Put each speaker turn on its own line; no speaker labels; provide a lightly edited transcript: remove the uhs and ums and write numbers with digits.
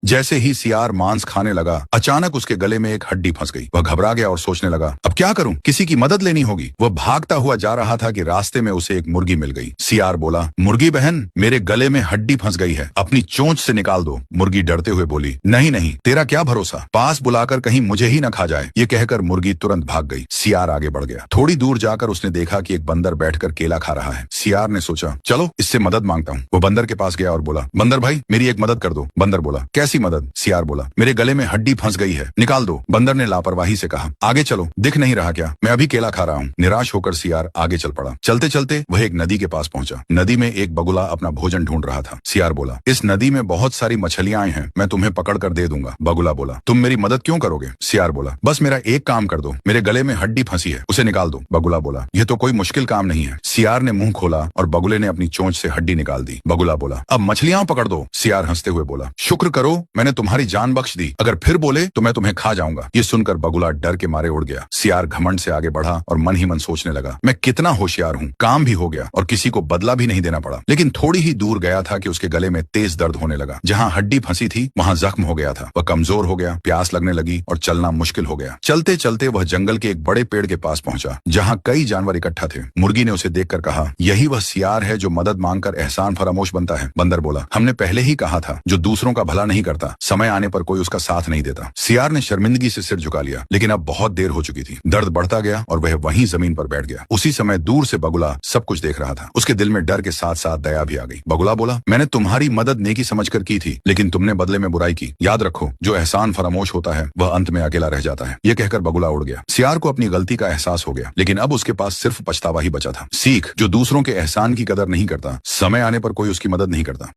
जैसे ही सियार मांस खाने लगा, अचानक उसके गले में एक हड्डी फंस गई। वह घबरा गया और सोचने लगा, अब क्या करूं? किसी की मदद लेनी होगी। वह भागता हुआ जा रहा था कि रास्ते में उसे एक मुर्गी मिल गई। सियार बोला, मुर्गी बहन, मेरे गले में हड्डी फंस गई है, अपनी चोंच से निकाल दो। मुर्गी डरते हुए बोली, नहीं नहीं, तेरा क्या भरोसा, पास बुलाकर कहीं मुझे ही न खा जाए। ये कहकर मुर्गी तुरंत भाग गई। सियार आगे बढ़ गया। थोड़ी दूर जाकर उसने देखा कि एक बंदर बैठकर केला खा रहा है। सियार ने सोचा, चलो इससे मदद मांगता हूँ। वो बंदर के पास गया और बोला, बंदर भाई, मेरी एक मदद कर दो। बंदर बोला, कैसी मदद? सियार बोला, मेरे गले में हड्डी फंस गई है, निकाल दो। बंदर ने लापरवाही से कहा, आगे चलो, दिख नहीं रहा क्या? मैं अभी केला खा रहा हूँ। निराश होकर सियार आगे चल पड़ा। चलते चलते वह एक नदी के पास पहुंचा। नदी में एक बगुला अपना भोजन ढूंढ रहा था। सियार बोला, इस नदी में बहुत सारी मछलियां हैं, मैं तुम्हें पकड़ कर दे दूंगा। बगुला बोला, तुम मेरी मदद क्यों करोगे? सियार बोला, बस मेरा एक काम कर दो, मेरे गले में हड्डी फंसी है, उसे निकाल दो। बगुला बोला, यह तो कोई मुश्किल काम नहीं है। सियार ने मुंह खोला और बगुले ने अपनी चोंच से हड्डी निकाल दी। बगुला बोला, अब मछलियां पकड़ दो। सियार हंसते हुए बोला, शुक्र करो, मैंने तुम्हारी जान बख्श दी, अगर फिर बोले तो मैं तुम्हें खा जाऊंगा। ये सुनकर बगुला डर के मारे उड़ गया। सियार घमंड से आगे बढ़ा और मन ही मन सोचने लगा, मैं कितना होशियार हूँ, काम भी हो गया और किसी को बदला भी नहीं देना पड़ा। लेकिन थोड़ी ही दूर गया था कि उसके गले में तेज दर्द होने लगा। जहाँ हड्डी फंसी थी वहाँ जख्म हो गया था। वह कमजोर हो गया, प्यास लगने लगी और चलना मुश्किल हो गया। चलते चलते वह जंगल के एक बड़े पेड़ के पास पहुंचा, जहाँ कई जानवर इकट्ठा थे। मुर्गी ने उसे देखकर कहा, यही वह सियार है जो मदद मांगकर एहसान फरामोश बनता है। बंदर बोला, हमने पहले ही कहा था, जो दूसरों का भला नहीं करता, समय आने पर कोई उसका साथ नहीं देता। सियार ने शर्मिंदगी से सिर झुका लिया, लेकिन अब बहुत देर हो चुकी थी। दर्द बढ़ता गया और वह वहीं जमीन पर बैठ गया। उसी समय दूर से बगुला सब कुछ देख रहा था। उसके दिल में डर के साथ साथ दया भी आ गई। बगुला बोला, मैंने तुम्हारी मदद नेकी समझकर की थी, लेकिन तुमने बदले में बुराई की। याद रखो, जो एहसान फरामोश होता है वह अंत में अकेला रह जाता है। यह कहकर बगुला उड़ गया। सियार को अपनी गलती का एहसास हो गया, लेकिन अब उसके पास सिर्फ पछतावा ही बचा था। सीख, जो दूसरों के एहसान की कदर नहीं करता, समय आने पर कोई उसकी मदद नहीं करता।